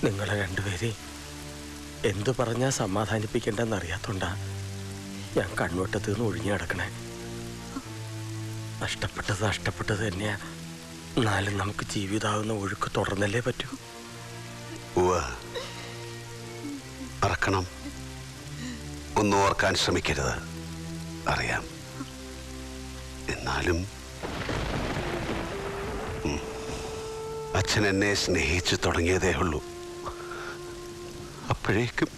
നിങ്ങളെ രണ്ടുപേരെ എന്തു പറഞ്ഞാൽ സമാധാനിപ്പിക്കേണ്ടെന്നറിയാത്തോണ്ടാ ഞാൻ കണ്ണുവട്ടത്ത് നിന്ന് ഒഴിഞ്ഞു കിടക്കണേ. നഷ്ടപ്പെട്ടത് തന്നെയാ. എന്നാലും നമുക്ക് ജീവിതാവുന്ന ഒഴുക്ക് തുടർന്നല്ലേ പറ്റൂ. മറക്കണം, ഒന്നും ഓർക്കാൻ ശ്രമിക്കരുത്. അറിയാം. എന്നാലും അച്ഛൻ എന്നെ സ്നേഹിച്ചു തുടങ്ങിയതേ ഉള്ളൂ. അപ്പോഴേക്കും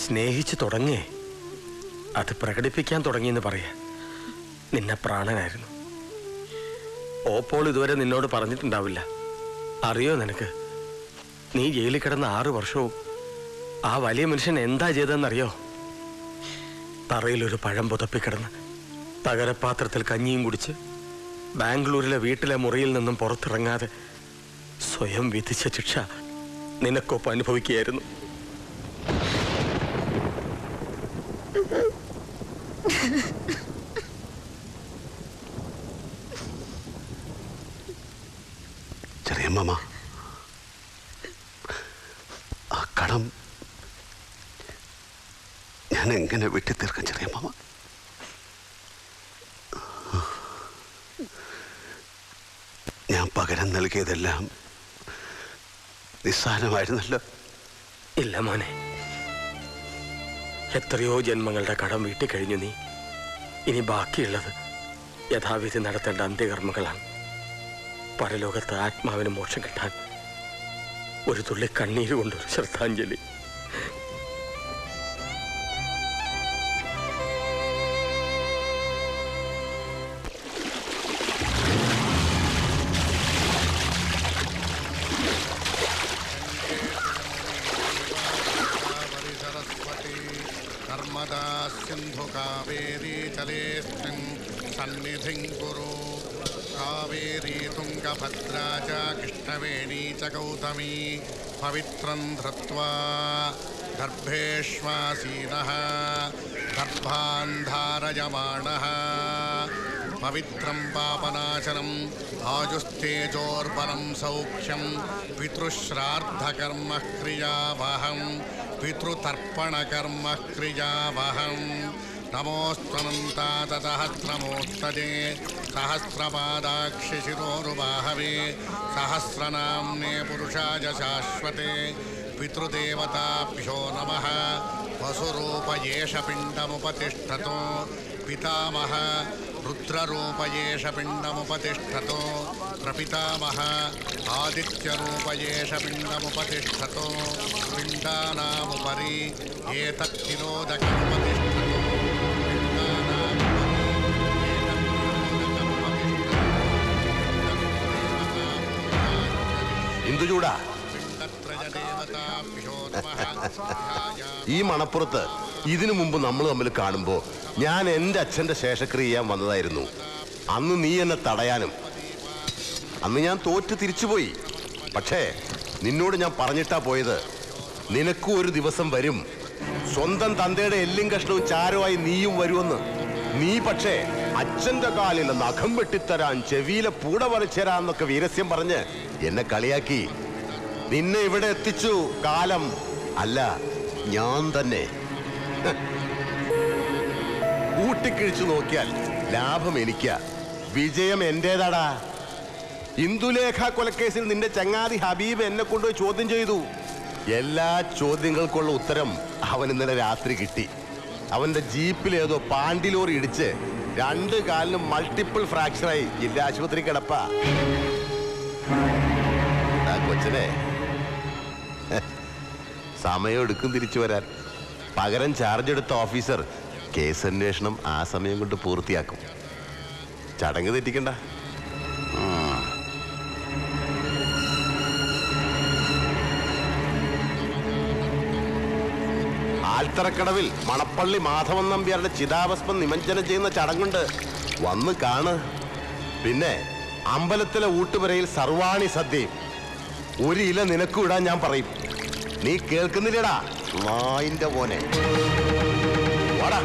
സ്നേഹിച്ചു തുടങ്ങേ, അത് പ്രകടിപ്പിക്കാൻ തുടങ്ങിയെന്ന് പറയാ. നിന്നെ പ്രാണനായിരുന്നു. ഓപ്പോൾ ഇതുവരെ നിന്നോട് പറഞ്ഞിട്ടുണ്ടാവില്ല. അറിയോ നിനക്ക്? നീ ജയിലിൽ കിടന്ന 6 വർഷവും ആ വലിയ മനുഷ്യൻ എന്താ ചെയ്തതെന്നറിയോ? തറയിലൊരു പഴം പുതപ്പിക്കിടന്ന് തകരപാത്രത്തിൽ കഞ്ഞിയും കുടിച്ച് ബാംഗ്ലൂരിലെ വീട്ടിലെ മുറിയിൽ നിന്നും പുറത്തിറങ്ങാതെ സ്വയം വിധിച്ച ശിക്ഷ നിനക്കൊപ്പം അനുഭവിക്കുകയായിരുന്നു. ചെറിയമ്മ, ആ കടം ഞാൻ എങ്ങനെ വെട്ടിത്തീർക്കാം ചെറിയമ്മ? ഞാൻ പകരം നൽകിയതെല്ലാം നിസ്സാരമായിരുന്നല്ലോ. ഇല്ല മോനെ, എത്രയോ ജന്മങ്ങളുടെ കടം വീട്ടിക്കഴിഞ്ഞു നീ. ഇനി ബാക്കിയുള്ളത് യഥാവിധി നടത്തേണ്ട അന്ത്യകർമ്മങ്ങളാണ്. പരലോകത്ത് ആത്മാവിന് മോക്ഷം കിട്ടാൻ ഒരു തുള്ളി കണ്ണീര് കൊണ്ടൊരു ശ്രദ്ധാഞ്ജലി. സിന്ധു കാവേരി ജലേസ്മിൻ സന്നിധിം കുരു കാവേരി തുംഗഭദ്രാ ച കൃഷ്ണവേണീ ച ഗൗതമീ പവിത്രം ധൃത്വാ ഗർഭേഷ്വാസീനഃ ഗർഭാൻ ധാരയമാണഃ പവിത്രം പാപനാശനം ആജുസ്തേജോർബലം സൗഖ്യം പിതൃശ്രാദ്ധകർമ്മ ക്രിയാവഹം പിതൃതർപ്പണകർമ്മ ക്രിയാവഹം നമോസ്ത്വനന്താതസഹസ്രമൂർത്തജേ സഹസ്രപാദാക്ഷി ശിരോരുബാഹവേ സഹസ്രനാമ്നേ പുരുഷായ ശാശ്വതേ പിതൃദേവതാഭ്യോ നമഃ വസുരൂപയേഷ പിണ്ഡമുപതിഷ്ഠതോ പിതാമഹ രുദ്രരൂപയേഷ പിണ്ഡമുപതിഷ്ഠതോ പ്രപിതാമഹ ആദിത്യരൂപയേഷ പിണ്ഡമുപതിഷ്ഠതോ പിണ്ഡാനാമുപരി ഏതത്തിരോദകമുപതിഷ്ഠതോ ഇന്ദുചൂടാ, ഈ മണപ്പുറത്ത് ഇതിനു മുമ്പ് നമ്മൾ തമ്മിൽ കാണുമ്പോ ഞാൻ എൻ്റെ അച്ഛൻ്റെ ശേഷക്രിയ ചെയ്യാൻ വന്നതായിരുന്നു. അന്ന് നീ എന്നെ തടയാനും അന്ന് ഞാൻ തോറ്റ് തിരിച്ചുപോയി. പക്ഷേ നിന്നോട് ഞാൻ പറഞ്ഞിട്ടാ പോയത്, നിനക്കും ഒരു ദിവസം വരും, സ്വന്തം തന്തയുടെ എല്ലും കഷ്ണവും ചാരമായി നീയും വരുമെന്ന്. നീ പക്ഷേ അച്ഛൻ്റെ കാലിൽ നഖം വെട്ടിത്തരാൻ, ചെവിയിലെ പൂട വലിച്ചേരാന്നൊക്കെ വീരസ്യം പറഞ്ഞ് എന്നെ കളിയാക്കി. നിന്നെ ഇവിടെ എത്തിച്ചു കാലം, അല്ല ഞാൻ തന്നെ. കൂട്ടിക്കിഴിച്ചു നോക്കിയാൽ ലാഭം എനിക്കാ, വിജയം എന്റേതാടാ. ഇന്ദുലേഖ കൊലക്കേസിൽ നിന്റെ ചങ്ങാതി ഹബീബ് എന്നെ കൊണ്ടുപോയി ചോദ്യം ചെയ്തു. എല്ലാ ചോദ്യങ്ങൾക്കുള്ള ഉത്തരം അവൻ ഇന്നലെ രാത്രി കിട്ടി. അവന്റെ ജീപ്പിലേതോ പാണ്ടിലോറി ഇടിച്ച് 2 കാലിനും മൾട്ടിപ്പിൾ ഫ്രാക്ചറായി ജില്ലാ ആശുപത്രി കിടപ്പാ. കൊച്ചനെ, സമയം എടുക്കും തിരിച്ചു വരാൻ. പകരം ചാർജ് എടുത്ത ഓഫീസർ കേസ് അന്വേഷണം ആ സമയം കൊണ്ട് പൂർത്തിയാക്കും. ചടങ്ങ് തെറ്റിക്കണ്ട. ആൽത്തറക്കടവിൽ മണപ്പള്ളി മാധവൻ നമ്പ്യാരുടെ ചിതാഭസ്മം നിമഞ്ജനം ചെയ്യുന്ന ചടങ്ങുണ്ട്, വന്ന് കാണ്. പിന്നെ അമ്പലത്തിലെ ഊട്ടുപുരയിൽ സർവാണി സദ്യയും. 1 ഇല നിനക്കും ഇടാൻ ഞാൻ പറയും. നീ കേൾക്കുന്നില്ലടാ നായിന്റെ മോനെ. വാടാ.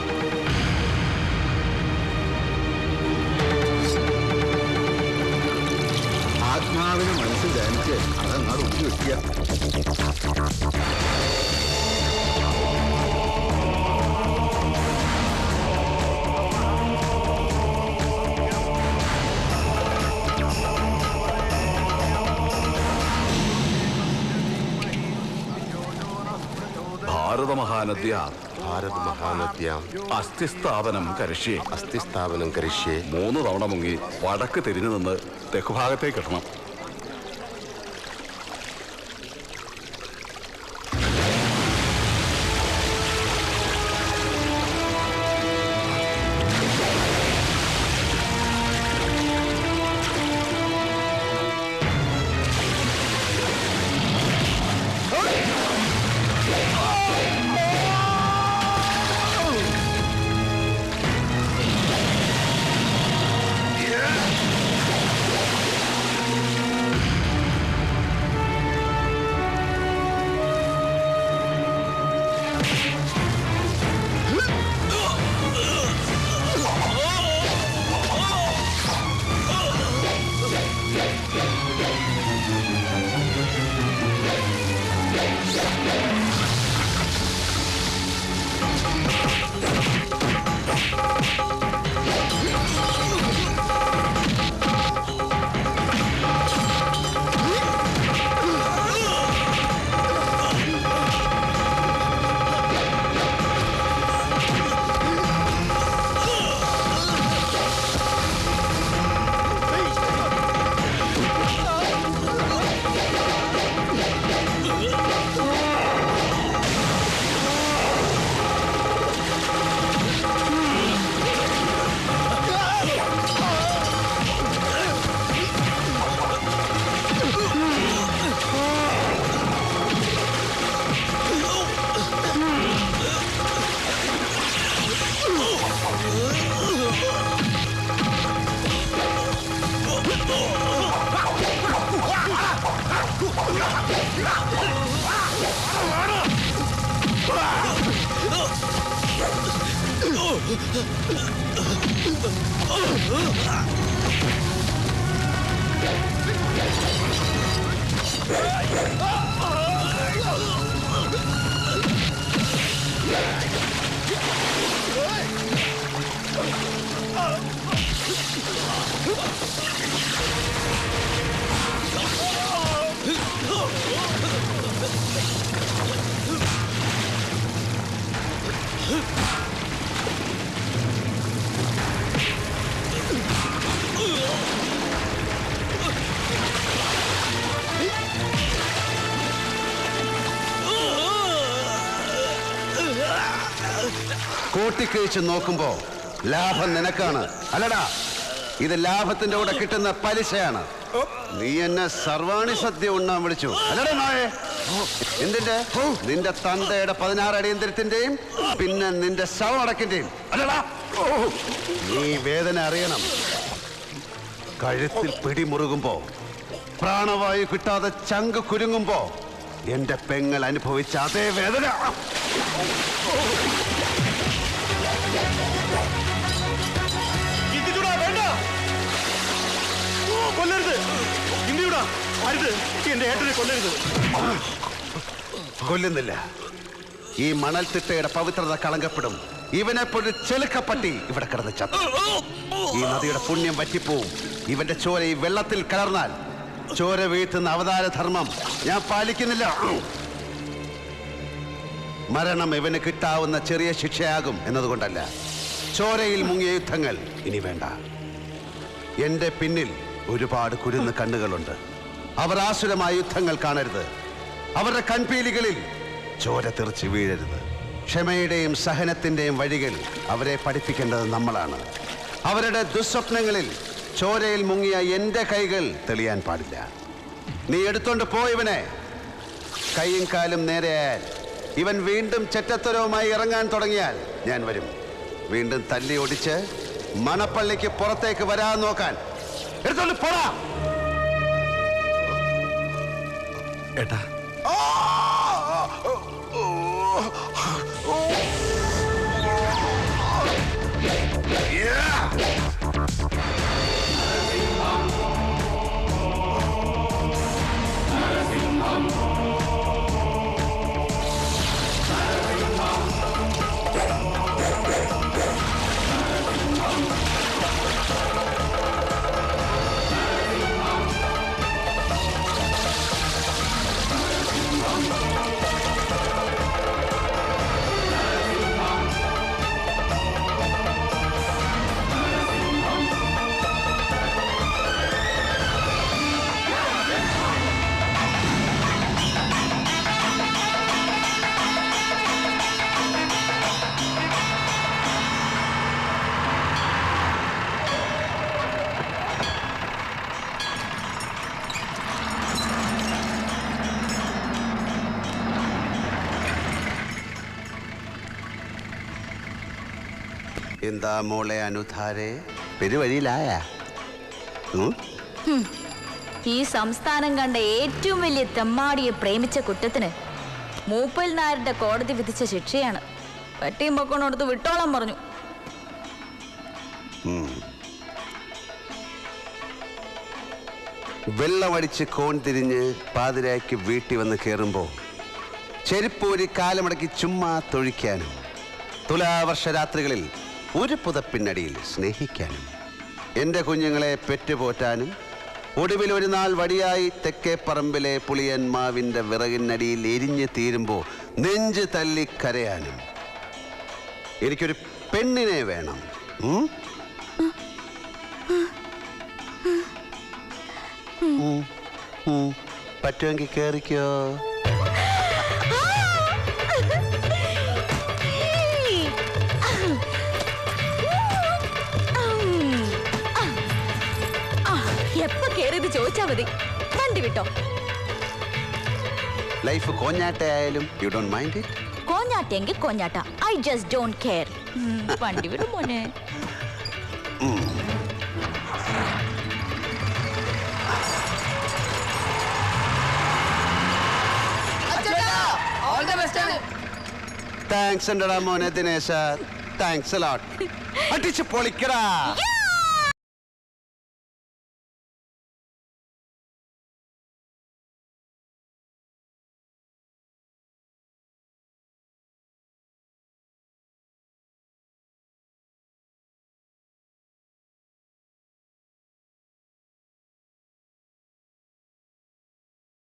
ആത്മാവിനെ മനസ്സിൽ ധ്യാനിച്ച് അതങ്ങാടും ഭാരതമഹാനദ്യാം അസ്ഥിസ്ഥാപനം കരിഷ്യേ. അസ്ഥിസ്ഥാപനം കരിഷ്യേ. 3 തവണ മുങ്ങി വടക്ക് തിരിഞ്ഞു നിന്ന് തെക്കുഭാഗത്തേക്ക് ഇടണം. കൂട്ടിക്കഴിച്ച് നോക്കുമ്പോ ലാഭം നിനക്കാണ്, അല്ലടാ. ഇത് ലാഭത്തിന്റെ കൂടെ കിട്ടുന്ന പലിശയാണ്. നീ എന്നെ സർവാണി സദ്യ ഉണ്ണാൻ വിളിച്ചു, അല്ലടാ നായേ? എന്തിന്റെ? നിന്റെ തന്തയുടെ 16 അടിയന്തരത്തിന്റെയും പിന്നെ നിന്റെ ശവമടക്കിന്റെയും, അല്ലടാ? നീ വേദന അറിയണം. കഴുത്തിൽ പിടിമുറുകുമ്പോ, പ്രാണവായു കിട്ടാതെ ചങ്ക് കുരുങ്ങുമ്പോ എന്റെ പെങ്ങൾ അനുഭവിച്ച അതേ വേദന. കൊല്ലുന്നില്ല. ഈ മണൽത്തിട്ടയുടെ പവിത്രത കളങ്കപ്പെടും. ഇവനെപ്പോഴും ചെലുക്കപ്പട്ടി ഇവിടെ കിടന്ന് ചത്തു. ഈ നദിയുടെ പുണ്യം വറ്റിപ്പോവും. ഇവന്റെ ചോര ഈ വെള്ളത്തിൽ കലർന്നാൽ ചോര വീഴ്ത്തുന്ന അവതാരധർമ്മം ഞാൻ പാലിക്കുന്നില്ല. മരണം ഇവന് കിട്ടാവുന്ന ചെറിയ ശിക്ഷയാകും എന്നതുകൊണ്ടല്ല. ചോരയിൽ മുങ്ങിയ യുദ്ധങ്ങൾ ഇനി വേണ്ട. എന്റെ പിന്നിൽ ഒരുപാട് കുരുന്ന് കണ്ണുകളുണ്ട്. അവർ ആസുരമായ യുദ്ധങ്ങൾ കാണരുത്. അവരുടെ കൺപീലികളിൽ ചോര തെറിച്ച് വീഴരുത്. ക്ഷമയുടെയും സഹനത്തിന്റെയും വഴികൾ അവരെ പഠിപ്പിക്കേണ്ടത് നമ്മളാണ്. അവരുടെ ദുസ്വപ്നങ്ങളിൽ ചോരയിൽ മുങ്ങിയ എന്റെ കൈകൾ തെളിയാൻ പാടില്ല. നീ എടുത്തോണ്ട് പോയവനെ. കൈയും കാലും നേരെയായാൽ ഇവൻ വീണ്ടും ചെറ്റത്തരവുമായി ഇറങ്ങാൻ തുടങ്ങിയാൽ ഞാൻ വരും. വീണ്ടും തല്ലി ഒടിച്ച് മണപ്പള്ളിക്ക് പുറത്തേക്ക് വരാൻ നോക്കാൻ. എടുത്തോണ്ട് പോടാ. ഏട്ടാ, എന്താ മോളെ അനുധാരെ, പെരുവഴിയിലായ? ഈ സംസ്ഥാനം കണ്ട ഏറ്റവും വലിയ തെമ്മാടിയെ പ്രേമിച്ച കുറ്റത്തിന് മൂപ്പൽ നായരുടെ കോടതി വിധിച്ച ശിക്ഷയാണ്. പെട്ടിയും പൊക്കോണടുത്ത് വിട്ടോളം പറഞ്ഞു. വെള്ളമടിച്ച് കോൺ തിരിഞ്ഞ് പാതിരായ്ക്ക് വീട്ടിൽ വന്ന് കയറുമ്പോൾ ചെരുപ്പൂരി കാലമടക്കി ചുമ്മാ തൊഴിക്കാനും തുലാവർഷ രാത്രികളിൽ ഒരു പുതപ്പിനടിയിൽ സ്നേഹിക്കാനും എൻ്റെ കുഞ്ഞുങ്ങളെ പെറ്റുപോറ്റാനും ഒടുവിൽ ഒരു നാൾ വടിയായി തെക്കേ പറമ്പിലെ പുളിയന്മാവിൻ്റെ വിറകിനടിയിൽ എരിഞ്ഞ് തീരുമ്പോൾ നെഞ്ച് തല്ലി കരയാനും എനിക്കൊരു പെണ്ണിനെ വേണം. പറ്റുമെങ്കിൽ കേറിക്കോ. എപ്പോ കേറിയത് ചോദിച്ചാ മതി. വണ്ടി വിട്ടോ. ലൈഫ് കോഞ്ഞാട്ടയായാലും യു ഡോണ്ട് മൈൻഡ് ഇറ്റ്? കോഞ്ഞാട്ടെങ്കിൽ കോഞ്ഞാട്ട. I just don't care. വണ്ടി വിടും മോനെ. താങ്ക്സ് ഉണ്ടടാ മോനെ ദിനേശ. Thanks a lot. അടിച്ച് പൊളിക്കടാ.